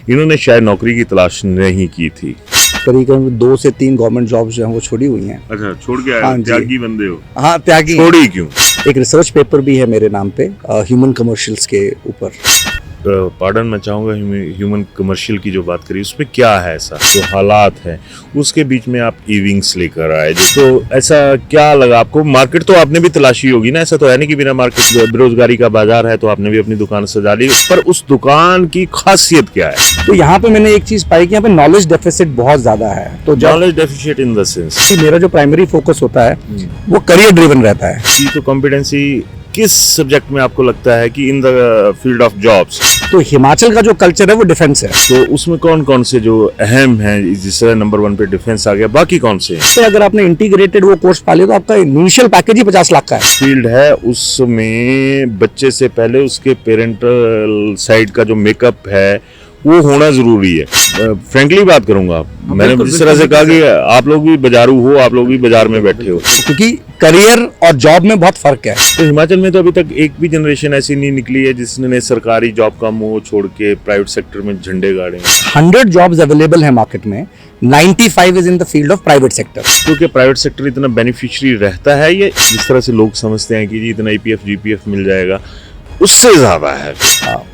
इन्होंने शायद नौकरी की तलाश नहीं की थी। करीबन 2 से 3 गवर्नमेंट जॉब्स जो हैं वो छोड़ी हुई हैं। अच्छा, छोड़ के आए? हाँ जी। त्यागी बंदे हो? हाँ, त्यागी। छोड़ी क्यों? एक रिसर्च पेपर भी है मेरे नाम पे ह्यूमन कमर्शियल्स के ऊपर। पार्डन मैं चाहूँगा, ह्यूमन कमर्शियल की जो बात करी उसमें क्या है ऐसा जो हालात है उसके बीच में आप ई-विंग्स लेकर आए, तो ऐसा क्या लगा आपको? मार्केट तो आपने भी तलाशी होगी ना, ऐसा तो है नहीं कि बिना मार्केट, बेरोजगारी का बाजार है तो आपने भी अपनी दुकान सजा ली, पर उस दुकान की खासियत क्या है? तो यहाँ पे मैंने एक चीज पाई कि यहाँ पे नॉलेज डेफिसिट बहुत ज्यादा है। तो knowledge deficit in the sense कि मेरा जो प्राइमरी फोकस होता है वो करियर ड्रिवन रहता है। की तो कॉम्पिटेंसी किस सब्जेक्ट में आपको लगता है कि in the field of jobs? तो हिमाचल का जो कल्चर है वो डिफेंस है। तो उसमें कौन कौन से जो अहम हैं, जिस तरह नंबर 1 पे डिफेंस आ गया, बाकी कौन से हैं? तो अगर आपने इंटीग्रेटेड वो कोर्स पा लिया तो आपका इनिशियल पैकेज ही 50 लाख का है। फील्ड है, उसमें बच्चे से पहले उसके पेरेंटल साइड का जो मेकअप है वो होना जरूरी है। फ्रैंकली बात करूंगा, मैंने जिस तरह से कहा कि आप लोग भी बाजारू हो, आप लोग भी बाजार में बैठे हो, क्योंकि करियर और जॉब में बहुत फर्क है। तो हिमाचल में तो अभी तक एक भी जनरेशन ऐसी नहीं निकली है जिसने सरकारी जॉब का मोह छोड़ के प्राइवेट सेक्टर में झंडे गाड़े। 100 जॉब्स अवेलेबल है मार्केट में, 95 is in the field of private sector. तो क्या प्राइवेट सेक्टर इतना बेनिफिशियरी रहता है, ये जिस तरह से लोग समझते हैं कि जी इतना ईपीएफ जीपीएफ मिल जाएगा, उससे ज्यादा है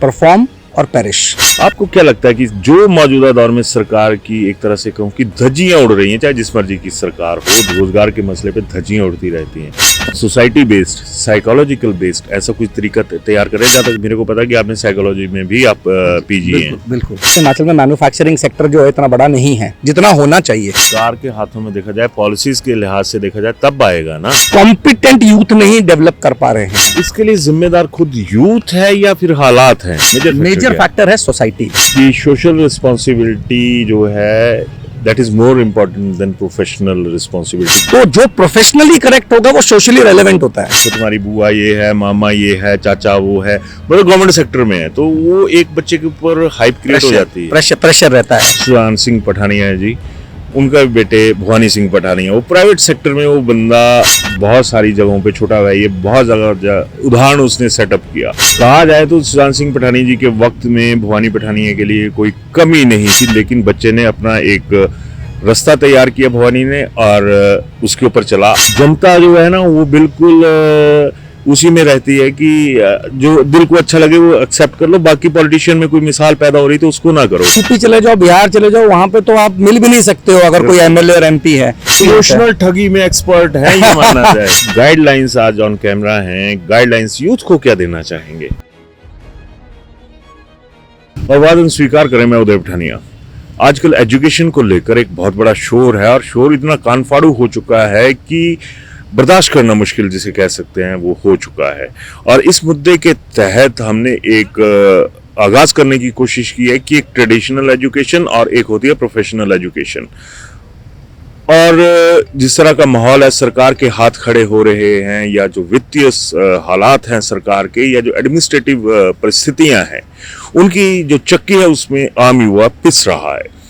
परफॉर्म और पेरिश। आपको क्या लगता है कि जो मौजूदा दौर में सरकार की एक तरह से कहूँ कि धज्जियां उड़ रही हैं, चाहे जिस मर्जी की सरकार हो, रोजगार के मसले पे धज्जियां उड़ती रहती हैं, सोसाइटी बेस्ड, साइकोलॉजिकल बेस्ड ऐसा कुछ तरीका तैयार करें? जहाँ तक मेरे को पता है कि आपने साइकोलॉजी में भी आप पीजी हैं। बिल्कुल। हिमाचल में मैन्युफैक्चरिंग सेक्टर जो है इतना बड़ा नहीं है जितना होना चाहिए। सरकार के हाथों में देखा जाए, पॉलिसीज के लिहाज से देखा जाए, तब आएगा ना। कॉम्पिटेंट यूथ नहीं डेवलप कर पा रहे हैं। इसके लिए जिम्मेदार खुद यूथ है या फिर हालात हैं? मेजर फैक्टर है सोसाइटी की सोशल रिस्पॉन्सिबिलिटी जो है, that is more important then professional responsibility. तो जो प्रोफेशनली करेक्ट होगा वो सोशली रेलेवेंट होता है। तो तुम्हारी बुआ ये है, मामा ये है, चाचा वो है, मतलब गवर्नमेंट सेक्टर में है, तो वो एक बच्चे के ऊपर हाइप क्रिएट हो जाती है, प्रेशर रहता है। सुजान सिंह पठानिया है जी, उनका बेटे भवानी सिंह पठानिया, वो प्राइवेट सेक्टर में वो बंदा बहुत सारी जगहों पे छोटा भाई, ये बहुत जगह उदाहरण उसने सेटअप किया। कहा जाए तो सुजान सिंह पठानिया जी के वक्त में भवानी पठानिया के लिए कोई कमी नहीं थी, लेकिन बच्चे ने अपना एक रास्ता तैयार किया भवानी ने और उसके ऊपर चला। जनता जो है ना वो बिल्कुल उसी में रहती है कि जो दिल को अच्छा लगे वो एक्सेप्ट कर लो, बाकी पॉलिटिशियन में कोई मिसाल पैदा हो रही तो उसको ना करो। यूपी चले जाओ, बिहार चले जाओ, वहां पे तो आप मिल भी नहीं सकते हो अगर कोई एमएलए और एमपी है। इमोशनल ठगी में एक्सपर्ट है ये माना जाए। गाइडलाइंस आज ऑन कैमरा हैं, गाइडलाइंस यूथ को क्या देना चाहेंगे? और वादन स्वीकार करें, मैं उदय पठानिया। आजकल एजुकेशन को लेकर एक बहुत बड़ा शोर है और शोर इतना कानफाड़ू हो चुका है कि बर्दाश्त करना मुश्किल जिसे कह सकते हैं वो हो चुका है। और इस मुद्दे के तहत हमने एक आगाज करने की कोशिश की है कि एक ट्रेडिशनल एजुकेशन और एक होती है प्रोफेशनल एजुकेशन। और जिस तरह का माहौल है, सरकार के हाथ खड़े हो रहे हैं या जो वित्तीय हालात हैं सरकार के या जो एडमिनिस्ट्रेटिव परिस्थितियां हैं, उनकी जो चक्की है उसमें आम युवा पिस रहा है।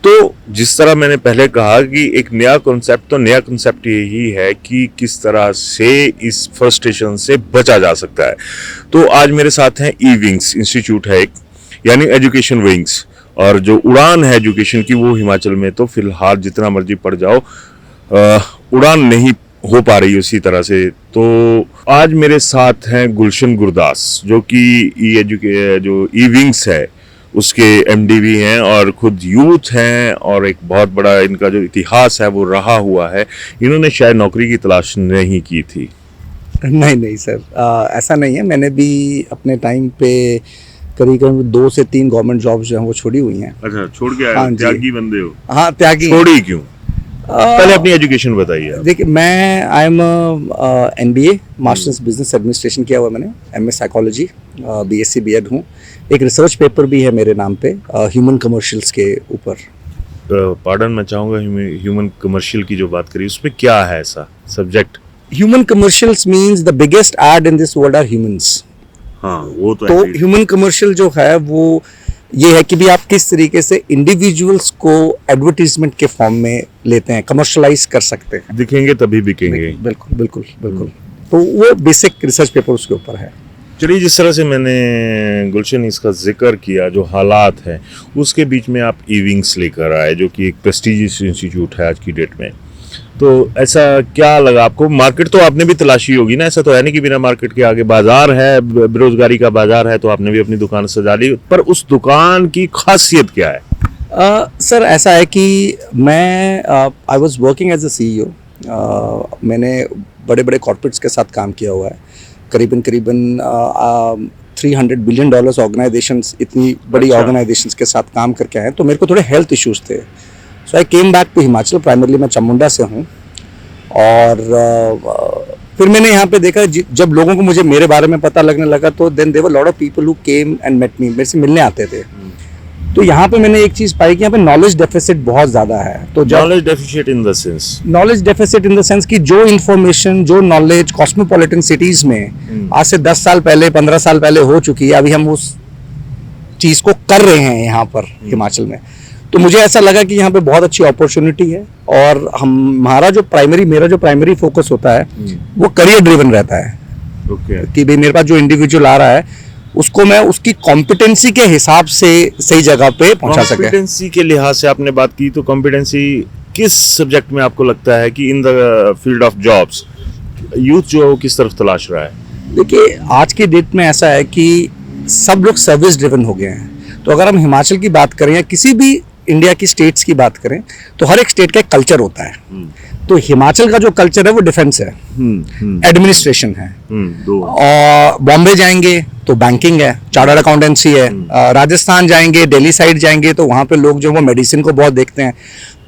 तो जिस तरह मैंने पहले कहा कि एक नया कॉन्सेप्ट यही है कि किस तरह से इस फ्रस्ट्रेशन से बचा जा सकता है। तो आज मेरे साथ हैं ई-विंग्स इंस्टीट्यूट है एक, यानी एजुकेशन विंग्स, और जो उड़ान है एजुकेशन की वो हिमाचल में तो फिलहाल जितना मर्जी पड़ जाओ उड़ान नहीं हो पा रही उसी तरह से। तो आज मेरे साथ हैं गुलशन गुरदास जो कि जो ई-विंग्स है उसके एमडी भी हैं और खुद यूथ हैं और एक बहुत बड़ा इनका जो इतिहास है वो रहा हुआ है। इन्होंने शायद नौकरी की तलाश नहीं की थी। नहीं सर, ऐसा नहीं है। मैंने भी अपने टाइम पे करीबन 2 से 3 गवर्नमेंट जॉब्स जो हैं वो छोड़ी हुई हैं। अच्छा, छोड़ के आए? हाँ, त्यागी बंदे हो? हाँ, त्यागी। छोड़ी क्यों? पहले अपनी एजुकेशन बताइए। देखिए, मैं I am MBA masters business administration किया हुआ, मैंने एमए साइकोलॉजी, बीएससी बीएड हूँ। एक रिसर्च पेपर भी है मेरे नाम पे ह्यूमन कमर्शियल्स के ऊपर। पार्डन मैं चाहूँगा, ह्यूमन कमर्शियल की जो बात करी उसमें क्या है ऐसा subject? Human commercials means the biggest ad in this world are humans. हाँ, वो तो ह्यूमन कमर्शियल जो है वो ये है कि भी आप किस तरीके से इंडिविजुअल्स को एडवर्टीजमेंट के फॉर्म में लेते हैं, कमर्शलाइज कर सकते हैं। दिखेंगे तभी बिकेंगे। बिल्कुल। तो वो बेसिक रिसर्च पेपर उसके ऊपर है। चलिए, जिस तरह से मैंने गुलशन इसका जिक्र किया, जो हालात हैं उसके बीच में आप ईविंग्स लेकर आए, जो कि एक प्रेस्टिजियस इंस्टीट्यूट है आज की डेट में, तो ऐसा क्या लगा आपको? मार्केट तो आपने भी तलाशी होगी ना, ऐसा तो है नहीं कि बिना मार्केट के आगे बाजार है, बेरोजगारी का बाजार है, तो आपने भी अपनी दुकान सजा ली, पर उस दुकान की खासियत क्या है? सर ऐसा है कि मैं I was working as a CEO। मैंने बड़े बड़े कॉर्पोरेट्स के साथ काम किया हुआ है, करीबन 300 बिलियन डॉलर्स ऑर्गेनाइजेशंस, इतनी बड़ी अच्छा। ऑर्गेनाइजेशंस के साथ काम करके आए, तो मेरे को थोड़े हेल्थ इश्यूज थे। So I came back to Himachal. Primarily मैं चामुंडा से हूँ, और फिर मैंने यहाँ पे देखा, जब लोगों को मुझे मेरे बारे में पता लगने लगा, तो then there were lot of people who came and met me, मेरे से मिलने आते थे। तो यहाँ पे मैंने एक चीज़ पाई कि यहाँ पे नॉलेज डेफिसिट बहुत ज़्यादा है। तो knowledge deficient in the sense? Knowledge deficit in the sense कि जो इन्फॉर्मेशन, जो नॉलेज कॉस्मोपॉलिटन सिटीज़ में आज से 10 साल पहले, 15 साल पहले हो चुकी है, अभी हम उस चीज़ को कर रहे हैं यहाँ पर हिमाचल में। तो मुझे ऐसा लगा कि यहाँ पे बहुत अच्छी अपॉर्चुनिटी है, और मेरा जो प्राइमरी फोकस होता है वो करियर ड्रिवन रहता है। ओके। कि भाई मेरे पास जो इंडिविजुअल आ रहा है उसको मैं उसकी कॉम्पिटेंसी के हिसाब से सही जगह पे पहुंचा सके। कॉम्पिटेंसी के लिहाज से आपने बात की, तो कॉम्पिटेंसी किस सब्जेक्ट में आपको लगता है कि in the field of jobs youth जो है वो किस तरफ तलाश रहा है? देखिए, आज की डेट में ऐसा है कि सब लोग सर्विस ड्रिवन हो गए हैं। तो अगर हम हिमाचल की बात करें या किसी भी इंडिया की स्टेट्स की बात करें, तो हर एक स्टेट का एक कल्चर होता है। तो हिमाचल का जो कल्चर है वो डिफेंस है, एडमिनिस्ट्रेशन है। और बॉम्बे जाएंगे तो बैंकिंग है, चार्टर्ड अकाउंटेंसी है। राजस्थान जाएंगे, दिल्ली साइड जाएंगे, तो वहाँ पे लोग जो वो मेडिसिन को बहुत देखते हैं।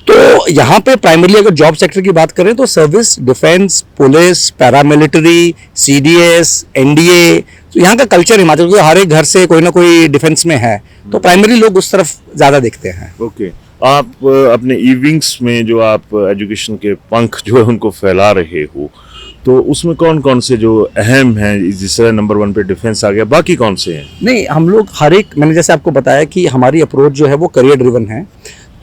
तो यहाँ पे प्राइमरली अगर जॉब सेक्टर की बात करें, तो service, defence, police, paramilitary, CDS, NDA, तो यहाँ का कल्चर हिमाचल को हर एक घर से कोई ना कोई डिफेंस में है, तो प्राइमरी लोग उस तरफ ज़्यादा देखते हैं। ओके। आप अपने इविंग्स में जो आप एजुकेशन के पंख जो है उनको फैला रहे हो, तो उसमें कौन कौन से जो अहम हैं, जिस तरह नंबर 1 पे डिफेंस आ गया, बाकी कौन से हैं? नहीं, हम लोग हर एक, मैंने जैसे आपको बताया कि हमारी अप्रोच जो है वो करियर ड्रिवन है।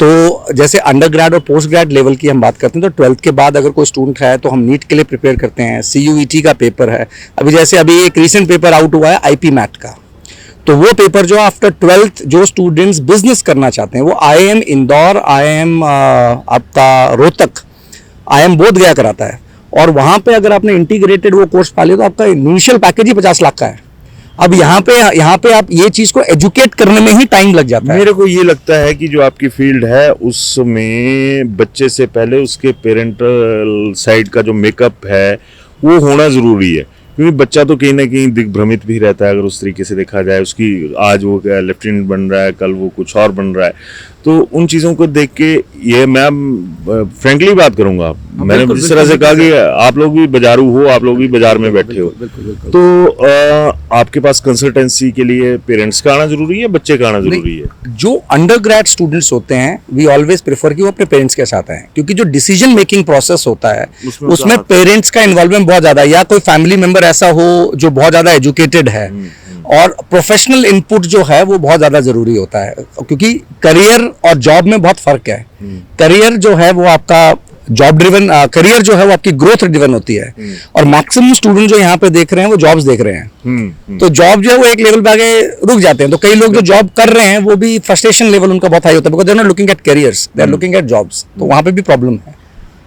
तो जैसे अंडर ग्रेड और पोस्ट ग्रेड लेवल की हम बात करते हैं, तो 12th के बाद अगर कोई स्टूडेंट है तो हम नीट के लिए प्रिपेयर करते हैं। CUET का पेपर है, अभी एक रिसेंट पेपर आउट हुआ है IP मैट का, तो वो पेपर जो आफ्टर 12th जो स्टूडेंट्स बिजनेस करना चाहते हैं, वो IIM इंदौर, IIM आपका रोहतक, IIM बोधगया कराता है। और वहाँ पे अगर आपने इंटीग्रेटेड वो कोर्स पा लिया, तो आपका इनिशियल पैकेज ही 50 लाख का है। अब यहाँ पे आप ये चीज को एजुकेट करने में ही टाइम लग जाता है। मेरे को ये लगता है कि जो आपकी फील्ड है उसमें बच्चे से पहले उसके पेरेंटल साइड का जो मेकअप है वो होना जरूरी है, क्योंकि बच्चा तो कहीं ना कहीं दिग्भ्रमित भी रहता है। अगर उस तरीके से देखा जाए, उसकी आज वो लेफ्टिनेंट बन रहा है, कल वो कुछ और बन रहा है, तो उन चीज़ों को देख के, ये मैं फ्रेंकली बात करूंगा, मैंने जिस तरह से कहा कि आप लोग भी बाजारू हो, आप लोग भी बाजार में बैठे हो, तो आपके पास कंसल्टेंसी के लिए पेरेंट्स का आना जरूरी है, बच्चे का आना जरूरी है? जो अंडर ग्रेड स्टूडेंट्स होते हैं, वी ऑलवेज प्रेफर कि वो अपने पेरेंट्स के साथ आए, क्योंकि जो डिसीजन मेकिंग प्रोसेस होता है उसमें पेरेंट्स का इन्वॉल्वमेंट बहुत ज्यादा है, या कोई फैमिली मेंबर ऐसा हो जो बहुत ज्यादा एजुकेटेड है, और प्रोफेशनल इनपुट जो है वो बहुत ज्यादा जरूरी होता है, क्योंकि करियर और जॉब में बहुत फर्क है। करियर जो है वो आपका जॉब ड्रिवन, करियर जो है वो आपकी ग्रोथ ड्रिवन होती है, और मैक्सिमम स्टूडेंट जो यहाँ पे देख रहे हैं वो जॉब्स देख रहे हैं। तो जॉब जो है वो एक लेवल पे आगे रुक जाते हैं। तो कई लोग जो जॉब कर रहे हैं वो भी फ्रस्ट्रेशन लेवल उनका बहुत हाई होता है, because they are not looking at careers, they are looking at jobs, तो वहाँ पे भी प्रॉब्लम है।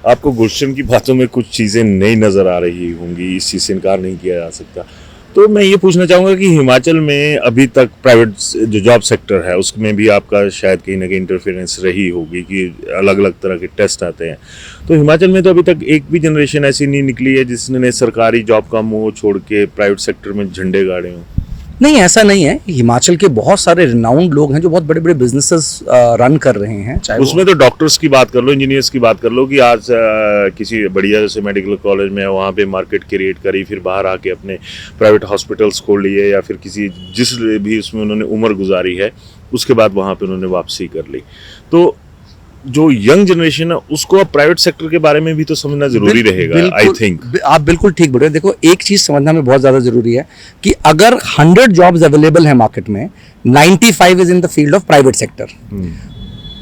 आपको गुलशन की बातों में कुछ चीज़ें नई नज़र आ रही होंगी, इस चीज़ से इनकार नहीं किया जा सकता। तो मैं ये पूछना चाहूँगा कि हिमाचल में अभी तक प्राइवेट जो जॉब सेक्टर है उसमें भी आपका शायद कहीं ना कहीं इंटरफेरेंस रही होगी कि अलग अलग तरह के टेस्ट आते हैं। तो हिमाचल में तो अभी तक एक भी जनरेशन ऐसी नहीं निकली है जिसने सरकारी जॉब का मोह छोड़ के प्राइवेट सेक्टर में झंडे गाड़े हों। नहीं, ऐसा नहीं है। हिमाचल के बहुत सारे रिनाउंड लोग हैं जो बहुत बड़े बड़े बिजनेसेस रन कर रहे हैं, चाहे उसमें तो डॉक्टर्स की बात कर लो, इंजीनियर्स की बात कर लो, कि आज किसी बढ़िया जैसे मेडिकल कॉलेज में वहाँ पे मार्केट क्रिएट करी, फिर बाहर आके अपने प्राइवेट हॉस्पिटल्स खोल लिए, या फिर किसी जिस भी उसमें उन्होंने उम्र गुजारी है उसके बाद वहाँ पे उन्होंने वापसी कर ली। तो जो यंग जनरेशन है उसको अब प्राइवेट सेक्टर के बारे में भी तो समझना जरूरी रहेगा। आई थिंक आप बिल्कुल ठीक बोल रहे हैं। देखो, एक चीज समझना में बहुत ज्यादा जरूरी है कि अगर 100 जॉब्स अवेलेबल है मार्केट में, 95 is in the field of private sector.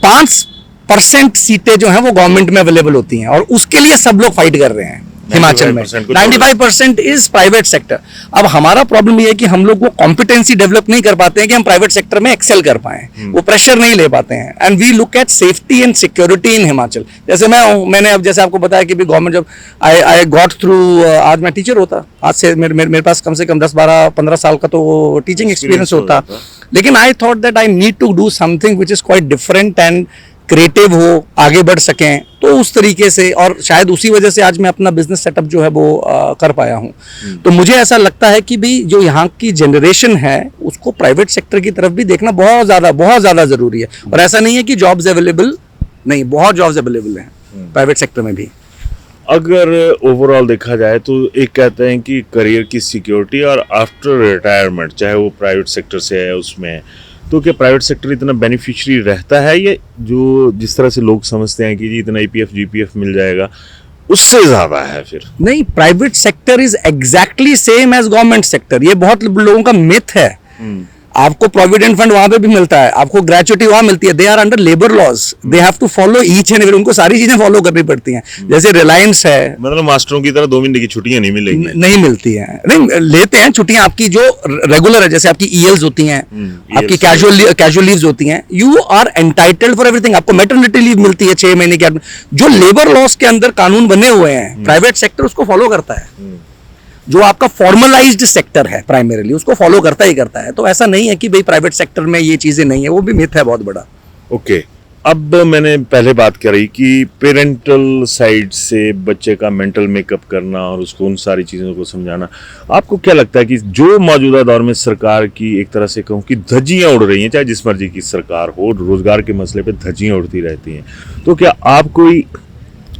5% सीटें जो हैं वो गवर्नमेंट में अवेलेबल होती हैं, और उसके लिए सब लोग फाइट कर रहे हैं। हिमाचल में 95% को 95% इज प्राइवेट सेक्टर। अब हमारा प्रॉब्लम ये है कि हम लोग वो कॉम्पिटेंसी डेवलप नहीं कर पाते हैं कि हम प्राइवेट सेक्टर में एक्सेल कर पाए, वो प्रेशर नहीं ले पाते हैं। And we look at safety and security in Himachal. जैसे मैंने अब जैसे आपको बताया कि भी गवर्नमेंट जब आई गॉट थ्रू, आज मैं टीचर होता, आज से मेरे पास कम से कम 10-12-15 साल का तो टीचिंग एक्सपीरियंस होता, लेकिन I thought that I need to do something which is quite different and creative हो, आगे बढ़ सकें, तो उस तरीके से, और शायद उसी वजह से आज मैं अपना बिजनेस सेटअप जो है वो कर पाया हूँ। तो मुझे ऐसा लगता है कि भी जो यहाँ की जनरेशन है उसको प्राइवेट सेक्टर की तरफ भी देखना बहुत ज़्यादा ज़रूरी है। और ऐसा नहीं है कि जॉब्स अवेलेबल नहीं, बहुत जॉब्स अवेलेबल हैं प्राइवेट सेक्टर में भी। अगर ओवरऑल देखा जाए तो एक कहते हैं कि करियर की सिक्योरिटी और आफ्टर रिटायरमेंट, चाहे वो प्राइवेट सेक्टर से है उसमें, तो क्या प्राइवेट सेक्टर इतना बेनिफिशियरी रहता है, ये जो जिस तरह से लोग समझते हैं कि जी इतना ईपीएफ जीपीएफ मिल जाएगा, उससे ज्यादा है? फिर नहीं, private sector is exactly same as government sector. ये बहुत लोगों का मिथ है। आपको प्रोविडेंट फंड वहां पे भी मिलता है, आपको ग्रेचुटी वहां मिलती है, they are under labour laws, they have to follow each and every, उनको सारी चीजें फॉलो करनी पड़ती हैं। जैसे रिलायंस है, मतलब मास्टरों की तरह 2 महीने की छुट्टियां नहीं मिलेंगी? नहीं मिलती हैं, नहीं लेते हैं छुट्टियां आपकी जो रेगुलर है, जैसे आपकी ईएल्स होती हैं, आपकी कैजुअल लीव्स होती हैं, you are entitled for everything. आपको मैटरनिटी लीव मिलती है 6 महीने की। जो लेबर लॉज के अंदर कानून बने हुए हैं, प्राइवेट सेक्टर उसको फॉलो करता है। जो आपका फॉर्मलाइज्ड सेक्टर है प्राइमरीली, उसको फॉलो करता ही करता है। तो ऐसा नहीं है कि भाई प्राइवेट सेक्टर में ये चीजें नहीं है, वो भी मिथ है बहुत बड़ा। ओके, अब मैंने पहले बात करी कि पेरेंटल साइड से बच्चे का मेंटल मेकअप करना और उसको उन सारी चीज़ों को समझाना, आपको क्या लगता है कि जो मौजूदा दौर में सरकार की एक तरह से कहूँ कि धज्जियाँ उड़ रही हैं, चाहे जिस मर्जी की सरकार हो, रोजगार के मसले पे धज्जियाँ उड़ती रहती हैं, तो क्या आप कोई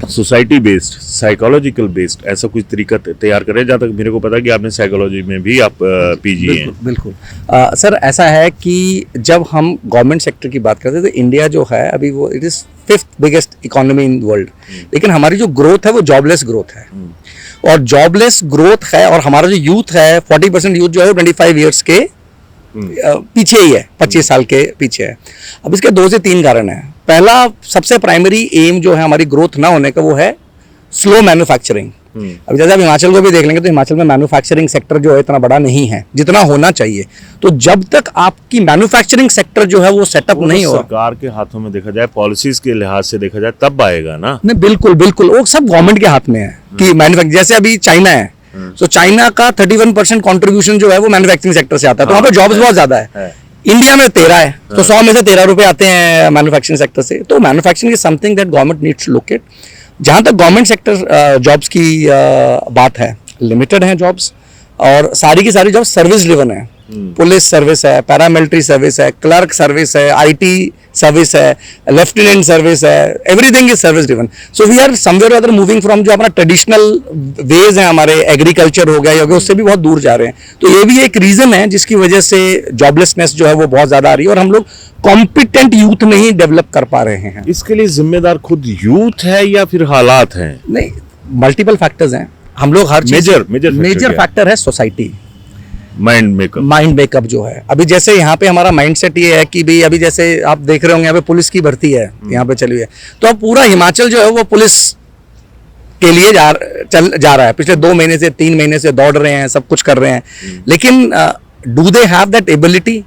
सोसाइटी बेस्ड, साइकोलॉजिकल बेस्ड ऐसा कुछ तरीका तैयार करें? जहाँ तक मेरे को पता है कि आपने साइकोलॉजी में भी आप पीजी हैं। बिल्कुल सर, ऐसा है कि जब हम गवर्नमेंट सेक्टर की बात करते हैं तो इंडिया जो है अभी वो it is 5th biggest economy in world, लेकिन हमारी जो ग्रोथ है वो जॉबलेस ग्रोथ है। और जॉबलेस ग्रोथ है, और हमारा जो यूथ है 40% यूथ जो है वो 25 ईयर्स के पीछे ही है, 25 साल के पीछे है। अब इसके 2 से 3 कारण है। पहला सबसे प्राइमरी एम जो है हमारी ग्रोथ ना होने का, वो है स्लो मैन्युफैक्चरिंग। अब जैसे आप हिमाचल को भी देख लेंगे तो हिमाचल में मैन्युफैक्चरिंग सेक्टर जो है इतना बड़ा नहीं है जितना होना चाहिए। तो जब तक आपकी मैन्युफैक्चरिंग सेक्टर जो है वो सेटअप नहीं हो, सरकार के हाथों में देखा जाए, पॉलिसीज के लिहाज से देखा जाए, तब आएगा ना। नहीं, बिल्कुल बिल्कुल, वो सब गवर्नमेंट के हाथ में है कि मैन्युफैक्चरिंग। जैसे अभी चाइना है, तो चाइना का 31% कॉन्ट्रीब्यूशन जो है वो मैन्युफैक्चरिंग सेक्टर से आता है, तो वहाँ पे जॉब्स बहुत ज्यादा है। इंडिया में 13 है, तो 100 में से 13 रुपए आते हैं मैन्युफैक्चरिंग सेक्टर से। तो manufacturing is something that government needs to look at. जहाँ तक गवर्नमेंट सेक्टर जॉब्स की बात है, लिमिटेड हैं जॉब्स, और सारी की सारी जॉब्स सर्विस ड्रिवन है। पुलिस सर्विस है, पैरामिलिट्री सर्विस है, क्लर्क सर्विस है, आईटी सर्विस है, लेफ्टिनेंट सर्विस है, everything is service driven. So we are somewhere other moving from जो अपना ट्रेडिशनल वेज है हमारे, एग्रीकल्चर हो गया या उससे भी बहुत दूर जा रहे हैं। तो ये भी एक रीजन है जिसकी वजह से जॉबलेसनेस जो है वो बहुत ज्यादा आ रही है, और हम लोग कॉम्पिटेंट यूथ नहीं डेवलप कर पा रहे हैं। इसके लिए जिम्मेदार खुद यूथ है या फिर हालात हैं? नहीं, मल्टीपल फैक्टर्स हैं। हम लोग हर मेजर फैक्टर है सोसाइटी, माइंड मेकअप जो है। अभी जैसे यहाँ पे हमारा माइंडसेट ये है कि भाई अभी जैसे आप देख रहे होंगे यहाँ पे पुलिस की भर्ती है, यहाँ पे चली है, तो अब पूरा हिमाचल जो है वो पुलिस के लिए जा रहा है। पिछले 2 महीने से 3 महीने से दौड़ रहे हैं, सब कुछ कर रहे हैं, लेकिन do they have that ability?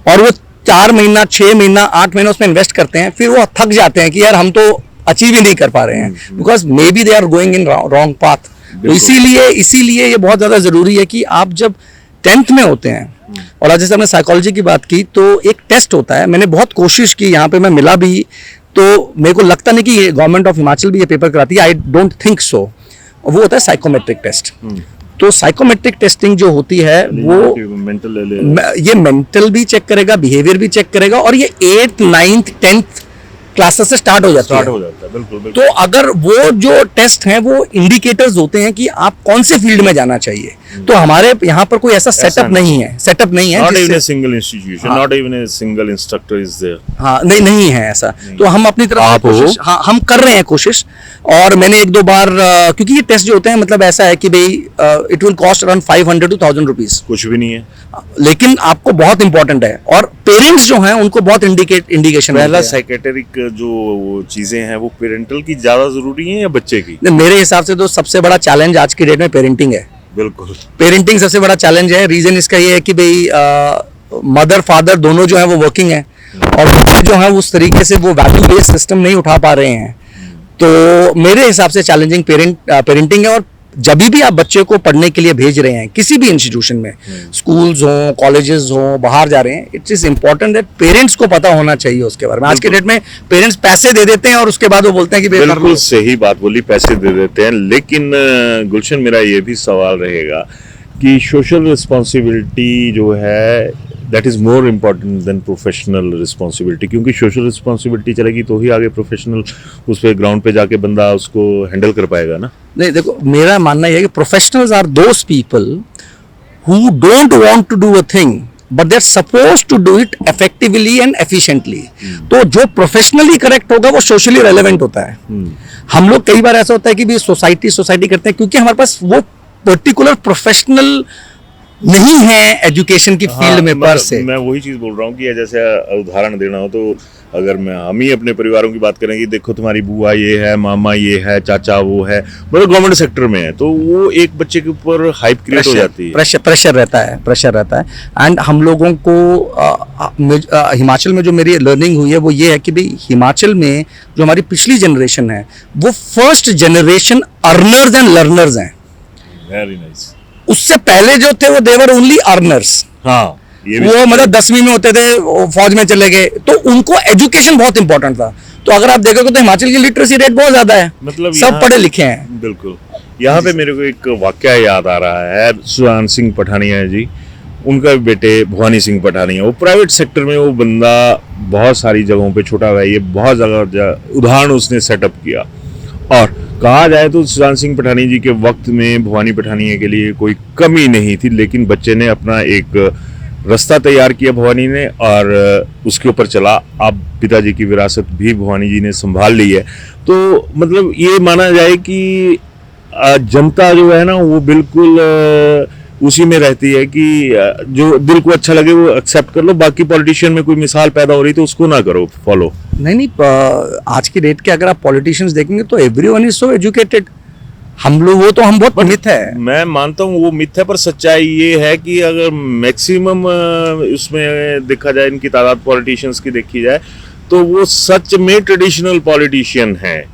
और वो 4 महीना 6 महीना 8 महीना उसमें इन्वेस्ट करते हैं, फिर वो थक जाते हैं कि यार हम तो अचीव ही नहीं कर पा रहे हैं, because maybe they are going in wrong path. तो इसीलिए ये बहुत ज्यादा जरूरी है कि आप जब 10th में होते हैं, और आज जैसे हमने साइकोलॉजी की बात की, तो एक टेस्ट होता है। मैंने बहुत कोशिश की, यहाँ पे मैं मिला भी, तो मेरे को लगता नहीं कि गवर्नमेंट ऑफ हिमाचल भी ये पेपर कराती है, आई डोंट थिंक सो। वो होता है साइकोमेट्रिक टेस्ट। तो साइकोमेट्रिक टेस्टिंग जो होती है वो ये मेंटल भी चेक करेगा, बिहेवियर भी चेक करेगा, और ये 8th 9th 10th क्लासेस से स्टार्ट हो जाता है। बिल्कुल। तो अगर वो जो टेस्ट हैं वो इंडिकेटर्स होते हैं कि आप कौन से फील्ड में जाना चाहिए। तो हमारे यहाँ पर कोई ऐसा सेटअप नहीं है, सेटअप नहीं है नॉट इवन जिससे- a single institution, not even a single instructor is there. हाँ नहीं है ऐसा। तो हम अपनी तरफ से आप हो? कोशिश, हाँ हम कर रहे हैं कोशिश। और मैंने एक दो बार क्योंकि ये टेस्ट जो होते हैं मतलब ऐसा है कि भाई it will cost around 500 to 1000 rupees, कुछ भी नहीं है। लेकिन आपको बहुत इंपॉर्टेंट है और पेरेंट्स जो हैं उनको बहुत इंडिकेशन पहला साइकेट्रिक जो चीजें हैं वो पेरेंटल की ज्यादा जरूरी है या बच्चे की? मेरे हिसाब से तो सबसे बड़ा चैलेंज आज की डेट में पेरेंटिंग है। बिल्कुल। पेरेंटिंग सबसे बड़ा चैलेंज है। रीजन इसका ये है कि भाई मदर फादर दोनों जो है वो वर्किंग है और बच्चे जो है उस तरीके से वो वैल्यू बेस्ड सिस्टम नहीं उठा पा रहे हैं। तो मेरे हिसाब से चैलेंजिंग पेरेंटिंग है। और जब भी आप बच्चे को पढ़ने के लिए भेज रहे हैं किसी भी इंस्टीट्यूशन में, स्कूल्स हो, कॉलेजेस हो, बाहर जा रहे हैं, it is important that parents को पता होना चाहिए उसके बारे में। आज के डेट में पेरेंट्स पैसे दे देते हैं और उसके बाद वो बोलते हैं कि भाई कर बिल्कुल लो। सही बात बोली, पैसे दे देते हैं। लेकिन गुलशन, मेरा ये भी सवाल रहेगा कि सोशल रिस्पॉन्सिबिलिटी जो है that is more important then professional responsibility, क्योंकि सोशल रिस्पॉन्सिबिलिटी चलेगी तो ही आगे प्रोफेशनल उस पे ग्राउंड पे जाके बंदा उसको हैंडल कर पाएगा ना। नहीं देखो, मेरा मानना यह है कि professionals are those people who don't want to do a thing but they are suppose to do it effectively and efficiently. तो जो प्रोफेशनली करेक्ट होगा वो सोशली रेलेवेंट होता है। हम लोग कई बार ऐसा होता है कि भी सोसाइटी करते हैं क्योंकि हमारे पास वो पर्टिकुलर प्रोफेशनल नहीं है एजुकेशन की फील्ड में पर से। मैं वही चीज बोल रहा हूँ कि जैसे उदाहरण देना हो तो अगर हम ही अपने परिवारों की बात करें कि देखो तुम्हारी बुआ ये है, मामा ये है, चाचा वो है, मतलब गवर्नमेंट सेक्टर में है, तो वो एक बच्चे के ऊपर हाइप क्रिएट हो जाती है। प्रेशर रहता है। एंड हम लोगों को हिमाचल में जो मेरी लर्निंग हुई है वो ये है कि भाई हिमाचल में जो हमारी पिछली जनरेशन है वो first generation earners and learners हैं। Very nice. उससे पहले जो थे वो देवर ओनली अर्नर्स। हाँ, ये भी वो मतलब 10वीं में होते थे, वो फौज में चले गए, तो उनको एजुकेशन बहुत इंपॉर्टेंट था। तो अगर आप देखोगे तो हिमाचल की लिटरेसी रेट बहुत ज्यादा है, मतलब सब पढ़े लिखे हैं। बिल्कुल। यहाँ पे मेरे को एक वाकया याद आ रहा है, सुजान सिंह पठानिया जी, उनका भी बेटे भवानी सिंह पठानिया, वो प्राइवेट सेक्टर में वो बंदा बहुत सारी जगहों पे छोटा हुआ है, ये बहुत जगह उदाहरण उसने सेटअप किया। और कहा जाए तो सुजान सिंह पठानिया जी के वक्त में भवानी पठानिया के लिए कोई कमी नहीं थी, लेकिन बच्चे ने अपना एक रास्ता तैयार किया भवानी ने और उसके ऊपर चला। अब पिताजी की विरासत भी भवानी जी ने संभाल ली है। तो मतलब ये माना जाए कि जनता जो है ना वो बिल्कुल उसी में रहती है कि जो दिल को अच्छा लगे वो एक्सेप्ट कर लो, बाकी पॉलिटिशियन में कोई मिसाल पैदा हो रही तो उसको ना करो फॉलो। नहीं, आज की डेट के अगर आप पॉलिटिशियंस देखेंगे तो एवरीवन इज सो एजुकेटेड। हम लोग वो तो हम बहुत मिथ है। मैं मानता हूँ वो मिथ है, पर सच्चाई ये है कि अगर मैक्सिमम उसमें देखा जाए, इनकी तादाद पॉलिटिशियंस की देखी जाए, तो वो सच में ट्रेडिशनल पॉलिटिशियन है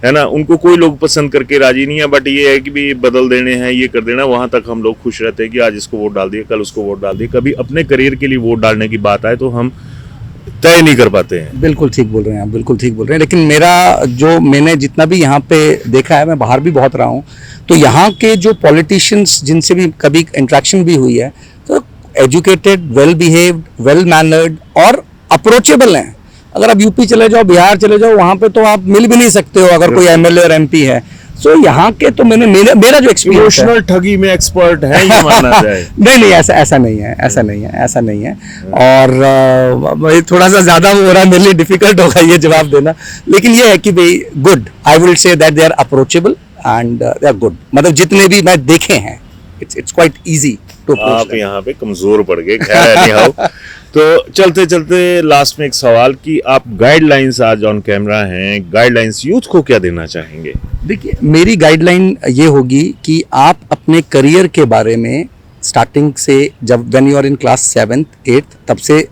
ना। उनको कोई लोग पसंद करके राजी नहीं है, बट ये है कि भी बदल देने हैं, ये कर देना, वहां तक हम लोग खुश रहते हैं कि आज इसको वोट डाल दिए, कल उसको वोट डाल दिए। कभी अपने करियर के लिए वोट डालने की बात आए तो हम तय नहीं कर पाते हैं। बिल्कुल ठीक बोल रहे हैं आप, बिल्कुल ठीक बोल रहे हैं। लेकिन मेरा जो मैंने जितना भी यहाँ पे देखा है, मैं बाहर भी बहुत रहा हूँ, तो यहाँ के जो पॉलिटिशियंस जिनसे भी कभी इंटरेक्शन भी हुई है, तो educated, well behaved, well mannered और अप्रोचेबल हैं। अगर आप यूपी चले जाओ, बिहार चले जाओ, वहाँ पे तो आप मिल भी नहीं सकते हो अगर कोई एमएलए और एमपी है। सो यहाँ के तो मेरा जो एक्सपीरियंस है, इमोशनल ठगी में एक्सपर्ट है ये माना जाए। नहीं ऐसा नहीं है। और थोड़ा सा ज्यादा हो रहा है, मेरे लिए डिफिकल्ट होगा ये जवाब देना। लेकिन ये है कि भाई good, I will say that they are approachable and they are good. मतलब जितने भी मैं देखे हैं, it's quite easy to approach. आप यहाँ पे कमजोर पड़ गए। खैर anyhow, तो चलते चलते लास्ट में एक सवाल कि आप गाइडलाइंस आज ऑन कैमरा हैं, गाइडलाइंस यूथ को क्या देना चाहेंगे? देखिए, मेरी गाइडलाइन ये होगी कि आप अपने करियर के बारे में स्टार्टिंग से, जब when you are in class 7th 8th, तब से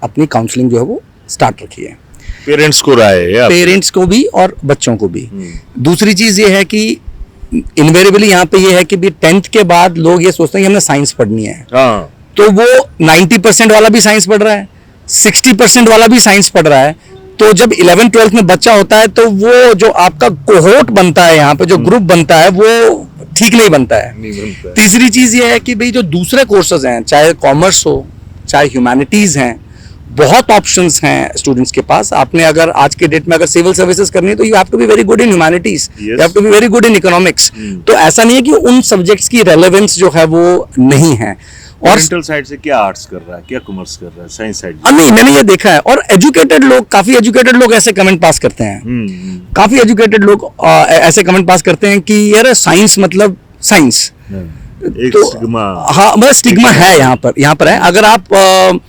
अपनी काउंसलिंग जो है वो स्टार्ट रखिए। पेरेंट्स को राय है, पेरेंट्स को भी और बच्चों को भी। दूसरी चीज ये है कि इनवेरिएबली यहाँ पे ये है कि भी 10th के बाद लोग ये सोचते हैं कि हमने साइंस पढ़नी है। हाँ, तो वो 90% वाला भी साइंस पढ़ रहा है, 60% वाला भी साइंस पढ़ रहा है। तो जब 11th 12th में बच्चा होता है तो वो जो आपका कोहोर्ट बनता है, यहाँ पे जो ग्रुप बनता है, वो ठीक नहीं बनता है। तीसरी चीज ये है कि भाई जो दूसरे कोर्सेज हैं, चाहे कॉमर्स हो, चाहे ह्यूमैनिटीज हैं, बहुत ऑप्शंस हैं स्टूडेंट्स के पास। आपने अगर आज के डेट में अगर सिविल सर्विसेज करनी है तो you have to be very good in humanities, you have to be very good in economics. तो ऐसा नहीं है कि उन सब्जेक्ट्स की रेलेवेंस जो है वो नहीं है। और मेंटल साइड से क्या आर्ट्स कर रहा है, क्या कॉमर्स कर रहा है, साइंस साइड? नहीं, मैंने ये देखा है। और एजुकेटेड लोग, काफी एजुकेटेड लोग ऐसे कमेंट पास करते हैं। काफी एजुकेटेड लोग ऐसे कमेंट पास करते हैं कि यार साइंस मतलब साइंस, एक तो स्टिग्मा। हाँ, बस स्टिग्मा है यहाँ पर है। अगर आप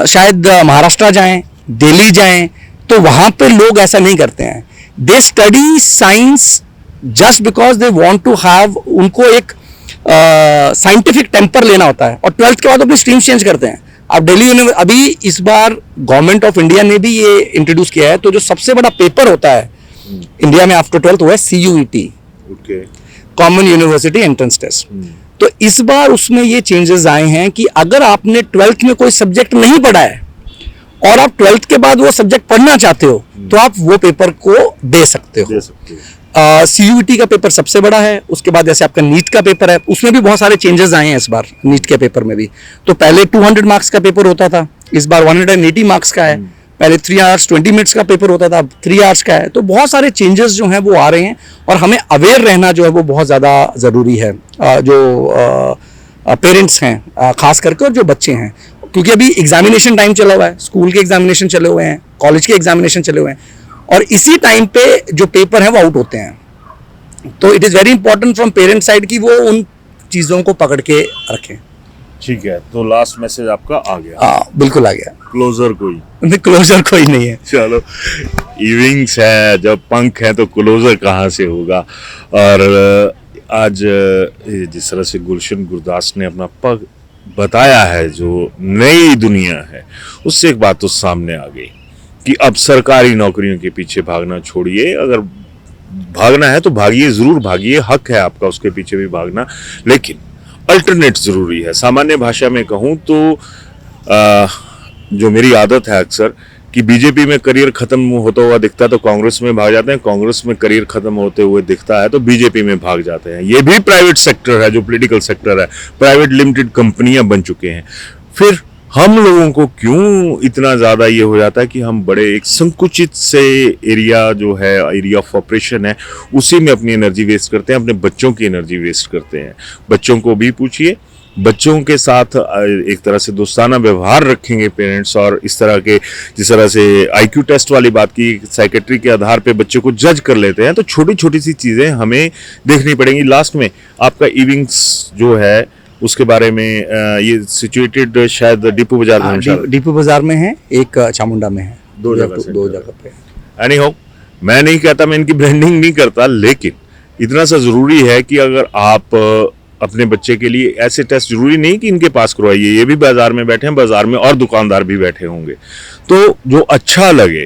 शायद महाराष्ट्र जाएं, दिल्ली जाएं, तो वहां पे लोग ऐसा नहीं करते हैं। They study science just because they want to have, उनको एक साइंटिफिक टेम्पर लेना होता है, और 12th के बाद अपनी स्ट्रीम चेंज करते हैं। अब दिल्ली अभी इस बार गवर्नमेंट ऑफ इंडिया ने भी ये इंट्रोड्यूस किया है, तो जो सबसे बड़ा पेपर होता है इंडिया में आफ्टर 12th वो है CUET, common university entrance test. तो इस बार उसमें ये चेंजेस आए हैं कि अगर आपने 12th में कोई सब्जेक्ट नहीं पढ़ा है और आप 12th के बाद वो सब्जेक्ट पढ़ना चाहते हो, तो आप वो पेपर को दे सकते हो। CUET का पेपर सबसे बड़ा है। उसके बाद जैसे आपका नीट का पेपर है, उसमें भी बहुत सारे चेंजेस आए हैं इस बार नीट के पेपर में भी। तो पहले 200 मार्क्स का पेपर होता था, इस बार 180 मार्क्स का है। पहले 3 hours 20 minutes का पेपर होता था, अब 3 hours का है। तो बहुत सारे चेंजेस जो हैं वो आ रहे हैं, और हमें अवेयर रहना जो है वो बहुत ज़्यादा ज़रूरी है। जो पेरेंट्स हैं खास करके, और जो बच्चे हैं, क्योंकि अभी एग्जामिनेशन टाइम चला हुआ है, स्कूल के एग्जामिनेशन चले हुए हैं, कॉलेज के एग्जामिनेशन चले हुए हैं, और इसी टाइम पे जो पेपर है वो आउट होते हैं। तो it is very important from parent side कि वो उन चीज़ों को पकड़ के रखें। ठीक है, तो लास्ट मैसेज आपका आ गया? बिल्कुल आ गया। क्लोजर कोई? क्लोजर कोई नहीं है। चलो, इविंग्स है, जब पंख है तो क्लोजर कहाँ से होगा? और आज जिस तरह से गुलशन गुरदास ने अपना पग बताया है, जो नई दुनिया है, उससे एक बात तो सामने आ गई कि अब सरकारी नौकरियों के पीछे भागना छोड़िए। अगर भागना है तो भागिए, जरूर भागिए, हक है आपका उसके पीछे भी भागना, लेकिन अल्टरनेट जरूरी है। सामान्य भाषा में कहूँ तो जो मेरी आदत है अक्सर कि बीजेपी में करियर खत्म होता हुआ दिखता है तो कांग्रेस में भाग जाते हैं, कांग्रेस में करियर खत्म होते हुए दिखता है तो बीजेपी में भाग जाते हैं। ये भी प्राइवेट सेक्टर है, जो पॉलिटिकल सेक्टर है, प्राइवेट लिमिटेड कंपनियां बन चुके हैं। फिर हम लोगों को क्यों इतना ज़्यादा ये हो जाता है कि हम बड़े एक संकुचित से एरिया जो है, एरिया ऑफ ऑपरेशन है, उसी में अपनी एनर्जी वेस्ट करते हैं, अपने बच्चों की एनर्जी वेस्ट करते हैं। बच्चों को भी पूछिए, बच्चों के साथ एक तरह से दोस्ताना व्यवहार रखेंगे पेरेंट्स, और इस तरह के, जिस तरह से IQ टेस्ट वाली बात की, साइकेट्री के आधार पे बच्चे को जज कर लेते हैं, तो छोटी छोटी सी चीज़ें हमें देखनी पड़ेंगी। लास्ट में आपका इविंग्स जो है उसके बारे में, ये सिचुएटेड शायद डीपू बाजार में, डीपू बाजार में है, एक चामुंडा में है, दो जगह पे। एनी हो, मैं नहीं कहता, मैं इनकी ब्रांडिंग नहीं करता, लेकिन इतना सा जरूरी है कि अगर आप अपने बच्चे के लिए ऐसे टेस्ट, जरूरी नहीं कि इनके पास करवाइए, ये भी बाजार में बैठे हैं, बाजार में और दुकानदार भी बैठे होंगे, तो जो अच्छा लगे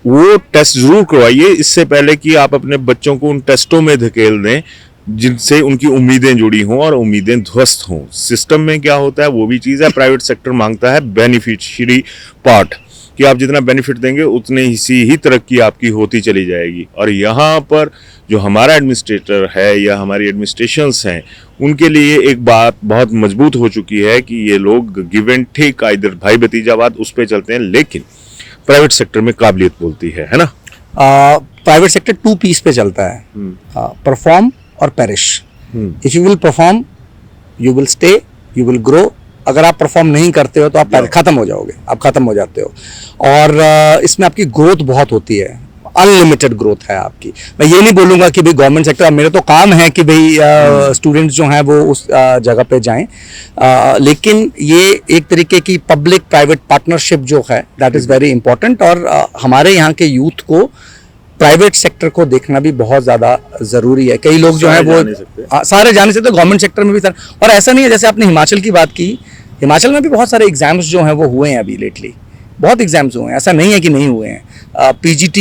वो टेस्ट जरूर करवाइए, इससे पहले कि आप अपने बच्चों को उन टेस्टों में धकेल दें जिनसे उनकी उम्मीदें जुड़ी हों और उम्मीदें ध्वस्त हों। सिस्टम में क्या होता है वो भी चीज़ है, प्राइवेट सेक्टर मांगता है बेनिफिशियरी पार्ट, कि आप जितना बेनिफिट देंगे उतने ही तरक्की आपकी होती चली जाएगी। और यहाँ पर जो हमारा एडमिनिस्ट्रेटर है या हमारी एडमिनिस्ट्रेशंस हैं, उनके लिए एक बात बहुत मजबूत हो चुकी है कि ये लोग गिव एंड टेक, इधर भाई भतीजावाद, उस पर चलते हैं, लेकिन प्राइवेट सेक्टर में काबिलियत बोलती है ना। प्राइवेट सेक्टर 2 पीस पे चलता है, परफॉर्म और perish. If you will perform you will stay, you will grow. अगर आप परफॉर्म नहीं करते हो तो आप खत्म हो जाओगे, आप खत्म हो जाते हो। और इसमें आपकी ग्रोथ बहुत होती है, अनलिमिटेड ग्रोथ है आपकी। मैं ये नहीं बोलूँगा कि भाई गवर्नमेंट सेक्टर, मेरे तो काम है कि भाई स्टूडेंट्स जो हैं वो उस जगह पे जाएं, लेकिन ये एक तरीके की पब्लिक प्राइवेट पार्टनरशिप जो है, दैट इज़ वेरी इंपॉर्टेंट। और हमारे यहाँ के यूथ को प्राइवेट सेक्टर को देखना भी बहुत ज़्यादा ज़रूरी है। कई लोग जो है वो सारे जाने से, तो गवर्नमेंट सेक्टर में भी सर, और ऐसा नहीं है, जैसे आपने हिमाचल की बात की, हिमाचल में भी बहुत सारे एग्जाम्स जो हैं वो हुए हैं अभी लेटली, बहुत एग्जाम्स हुए हैं, ऐसा नहीं है कि नहीं हुए हैं। PGT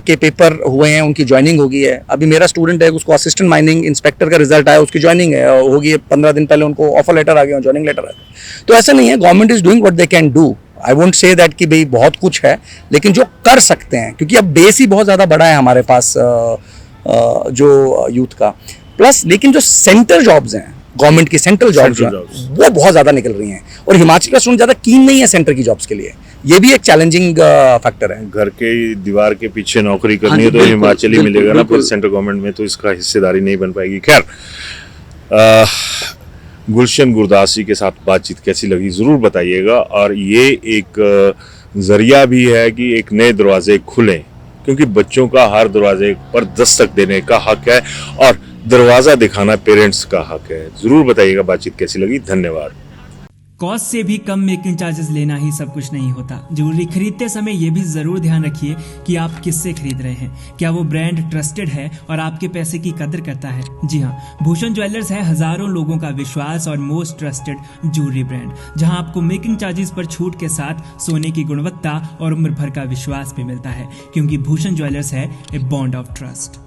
के पेपर हुए हैं, उनकी ज्वाइनिंग हो गई है। अभी मेरा स्टूडेंट है, उसको असिस्टेंट माइनिंग इंस्पेक्टर का रिजल्ट आया, उसकी ज्वाइनिंग है, होगी 15 दिन पहले उनको ऑफर लेटर आ गया, ज्वाइनिंग लेटर आ गया। तो ऐसा नहीं है, government is doing what they can do. I won't say that कि भाई बहुत कुछ है, लेकिन जो कर सकते हैं, क्योंकि अब बेस ही बहुत ज़्यादा बड़ा है हमारे पास जो यूथ का, प्लस लेकिन जो सेंटर जॉब्स हैं, गवर्नमेंट की सेंट्रल जॉब Central jobs. वो बहुत ज़्यादा निकल रही हैं, और हिमाचल का स्टूडेंट ज़्यादा कीन नहीं है सेंटर की जॉब्स के लिए। ये भी एक चैलेंजिंग फैक्टर है। घर के दीवार के पीछे नौकरी हाँ करनी जी, है तो बिल्कुल, हिमाचली बिल्कुल, मिलेगा ना, फिर बिल्कुल। सेंट्रल गवर्नमेंट में तो इसका हिस्सेदारी नहीं बन पाएगी। खैर, गुलशन गुरदास जी के साथ बातचीत कैसी लगी ज़रूर बताइएगा, और ये एक ज़रिया भी है कि एक नए दरवाजे खुलें, क्योंकि बच्चों का हर दरवाजे पर दस्तक देने का हक है और दरवाज़ा दिखाना पेरेंट्स का हक है। ज़रूर बताइएगा बातचीत कैसी लगी। धन्यवाद। कॉस्ट से भी कम मेकिंग चार्जेस लेना ही सब कुछ नहीं होता। ज्वेलरी खरीदते समय ये भी जरूर ध्यान रखिए कि आप किससे खरीद रहे हैं, क्या वो ब्रांड ट्रस्टेड है और आपके पैसे की कदर करता है। जी हाँ, भूषण ज्वेलर्स है हजारों लोगों का विश्वास और मोस्ट ट्रस्टेड ज्वेलरी ब्रांड, जहां आपको मेकिंग चार्जेस पर छूट के साथ सोने की गुणवत्ता और उम्र भर का विश्वास भी मिलता है, क्योंकि भूषण ज्वेलर्स है ए बॉन्ड ऑफ ट्रस्ट।